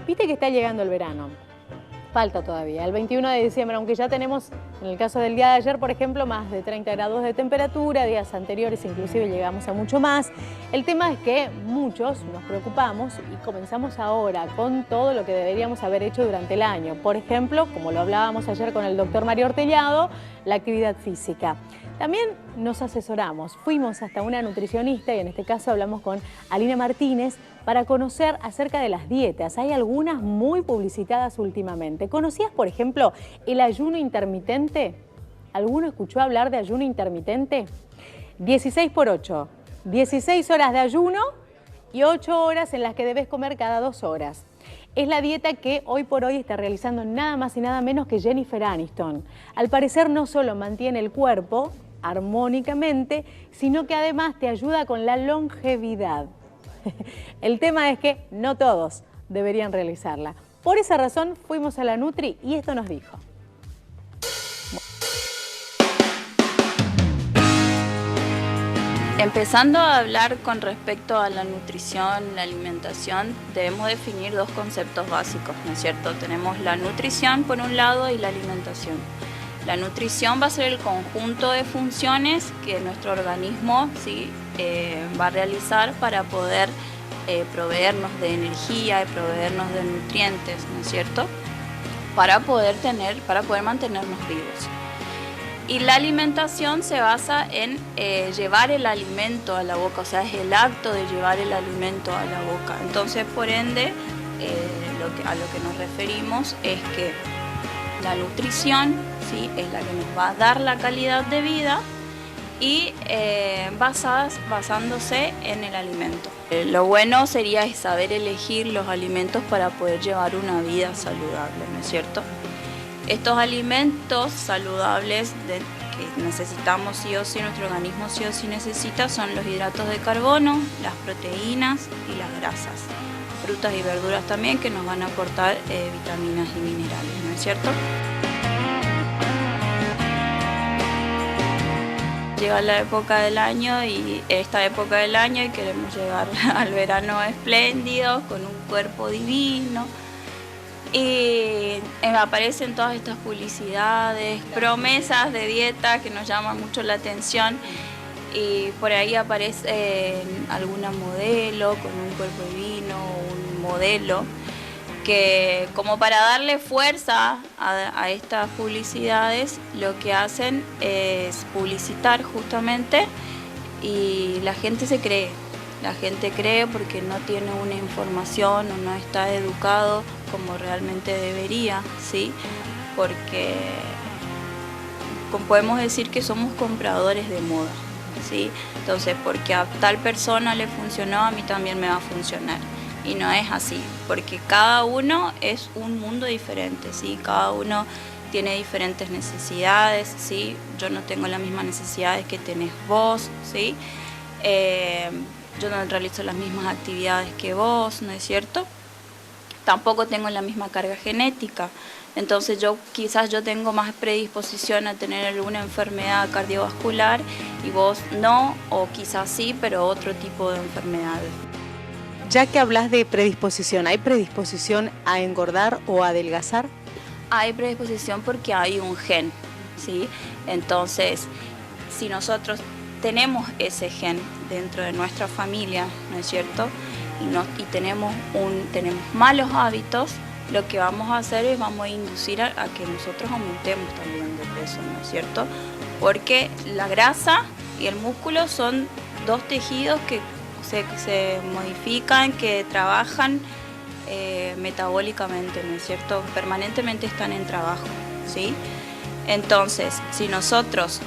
Viste que está llegando el verano. Falta todavía. El 21 de diciembre, aunque ya tenemos, en el caso del día de ayer, por ejemplo, más de 30 grados de temperatura, días anteriores inclusive llegamos a mucho más. El tema es que muchos nos preocupamos y comenzamos ahora con todo lo que deberíamos haber hecho durante el año. Por ejemplo, como lo hablábamos ayer con el doctor Mario Ortellado, la actividad física. También nos asesoramos, fuimos hasta una nutricionista y en este caso hablamos con Alina Martínez para conocer acerca de las dietas. Hay algunas muy publicitadas últimamente. ¿Conocías, por ejemplo, el ayuno intermitente? ¿Alguno escuchó hablar de ayuno intermitente? 16 por 8, 16 horas de ayuno y 8 horas en las que debes comer cada 2 horas. Es la dieta que hoy por hoy está realizando nada más y nada menos que Jennifer Aniston. Al parecer no solo mantiene el cuerpo armónicamente, sino que además te ayuda con la longevidad. El tema es que no todos deberían realizarla. Por esa razón fuimos a la Nutri y esto nos dijo. Empezando a hablar con respecto a la nutrición, la alimentación, debemos definir dos conceptos básicos, ¿no es cierto? Tenemos la nutrición por un lado y la alimentación. La nutrición va a ser el conjunto de funciones que nuestro organismo va a realizar para poder proveernos de energía y proveernos de nutrientes, ¿no es cierto? Para poder mantenernos vivos. Y la alimentación se basa en llevar el alimento a la boca, o sea, es el acto de llevar el alimento a la boca. Entonces, por ende, a lo que nos referimos es que la nutrición, ¿sí?, es la que nos va a dar la calidad de vida y basándose en el alimento. Lo bueno sería saber elegir los alimentos para poder llevar una vida saludable, ¿no es cierto? Estos alimentos saludables que necesitamos sí o sí, nuestro organismo sí o sí necesita, son los hidratos de carbono, las proteínas y las grasas. Frutas y verduras también que nos van a aportar vitaminas y minerales, ¿no es cierto? Llega la época del año y esta época del año y queremos llegar al verano espléndido, con un cuerpo divino. Y aparecen todas estas publicidades, promesas de dieta que nos llaman mucho la atención y por ahí aparece alguna modelo con un cuerpo divino, un modelo que como para darle fuerza a estas publicidades lo que hacen es publicitar justamente y la gente se cree. La gente cree porque no tiene una información o no está educado como realmente debería, ¿sí? Porque podemos decir que somos compradores de moda, ¿sí? Entonces, porque a tal persona le funcionó, a mí también me va a funcionar. Y no es así, porque cada uno es un mundo diferente, ¿sí? Cada uno tiene diferentes necesidades, ¿sí? Yo no tengo las mismas necesidades que tenés vos, ¿sí? Yo no realizo las mismas actividades que vos, ¿no es cierto? Tampoco tengo la misma carga genética. Entonces quizás yo tengo más predisposición a tener alguna enfermedad cardiovascular y vos no, o quizás sí, pero otro tipo de enfermedades. Ya que hablas de predisposición, ¿hay predisposición a engordar o a adelgazar? Hay predisposición porque hay un gen, ¿sí? Entonces, si nosotros tenemos ese gen dentro de nuestra familia, ¿no es cierto? Y tenemos malos hábitos, lo que vamos a hacer es vamos a inducir a que nosotros aumentemos también de peso, ¿no es cierto? Porque la grasa y el músculo son dos tejidos que se modifican, que trabajan metabólicamente, ¿no es cierto? Permanentemente están en trabajo, ¿sí? Entonces, si nosotros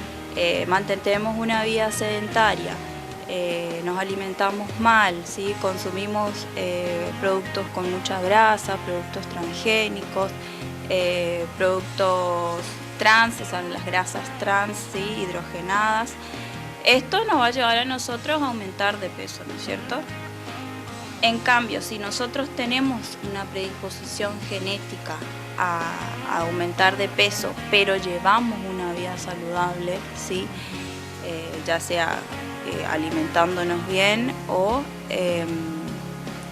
mantenemos una vida sedentaria, nos alimentamos mal, ¿sí? Consumimos productos con mucha grasa, productos transgénicos, productos trans, o sea, las grasas trans, ¿sí? Hidrogenadas. Esto nos va a llevar a nosotros a aumentar de peso, ¿no es cierto? En cambio, si nosotros tenemos una predisposición genética a aumentar de peso, pero llevamos una vida saludable, ¿sí? Ya sea alimentándonos bien o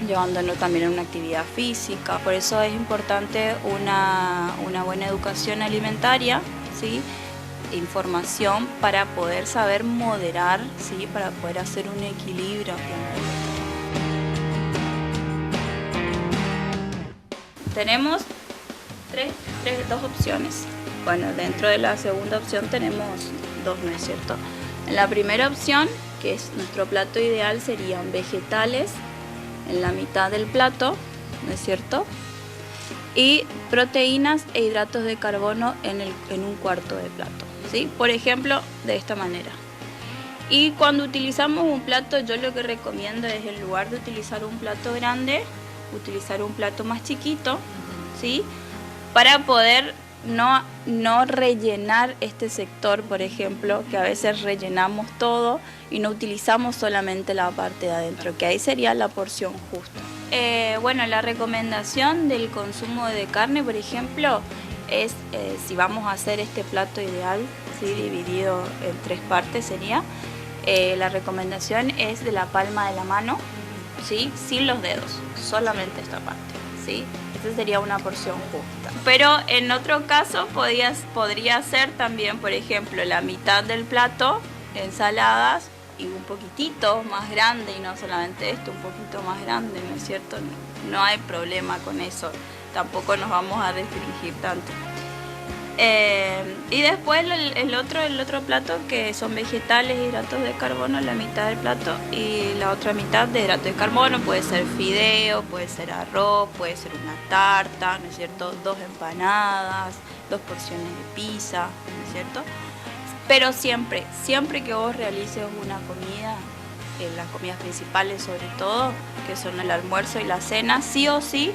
llevándolo también a una actividad física. Por eso es importante una buena educación alimentaria, ¿sí? Información para poder saber moderar, ¿sí? Para poder hacer un equilibrio. Tenemos dos opciones. Bueno, dentro de la segunda opción tenemos dos, ¿no es cierto? En la primera opción, que es nuestro plato ideal, serían vegetales en la mitad del plato, ¿no es cierto? Y proteínas e hidratos de carbono en un cuarto de plato, ¿sí? Por ejemplo, de esta manera. Y cuando utilizamos un plato, yo lo que recomiendo es, en lugar de utilizar un plato grande, utilizar un plato más chiquito, ¿sí? Para poder no rellenar este sector, por ejemplo, que a veces rellenamos todo y no utilizamos solamente la parte de adentro, que ahí sería la porción justa. Bueno, la recomendación del consumo de carne, por ejemplo, es, si vamos a hacer este plato ideal, ¿sí? Dividido en 3 partes sería, la recomendación es de la palma de la mano, ¿sí? Sin los dedos, solamente esta parte, ¿sí? Esta sería una porción justa. Pero en otro caso podría ser también, por ejemplo, la mitad del plato, ensaladas, y un poquitito más grande, y no solamente esto, un poquito más grande, ¿no es cierto? No hay problema con eso, tampoco nos vamos a restringir tanto. Y después el otro plato, que son vegetales, hidratos de carbono, la mitad del plato, y la otra mitad de hidratos de carbono, puede ser fideo, puede ser arroz, puede ser una tarta, ¿no es cierto? 2 empanadas, 2 porciones de pizza, ¿no es cierto? Pero siempre que vos realices una comida, las comidas principales sobre todo, que son el almuerzo y la cena, sí o sí,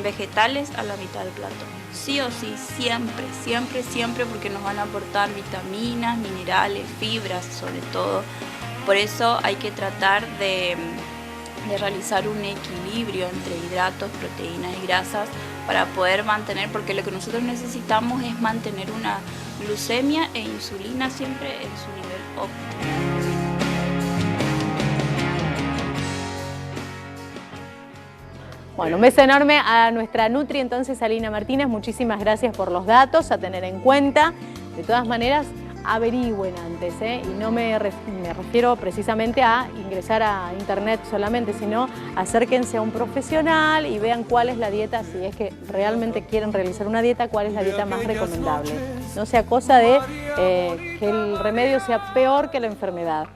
vegetales a la mitad del plato. Sí o sí, siempre, porque nos van a aportar vitaminas, minerales, fibras sobre todo. Por eso hay que tratar de realizar un equilibrio entre hidratos, proteínas y grasas para poder mantener, porque lo que nosotros necesitamos es mantener una glucemia e insulina siempre en su nivel óptimo. Bueno, un beso enorme a nuestra Nutri, entonces, Alina Martínez. Muchísimas gracias por los datos a tener en cuenta. De todas maneras, averigüen antes, y no me refiero precisamente a ingresar a internet solamente, sino acérquense a un profesional y vean cuál es la dieta, si es que realmente quieren realizar una dieta, cuál es la dieta más recomendable. No sea cosa de que el remedio sea peor que la enfermedad.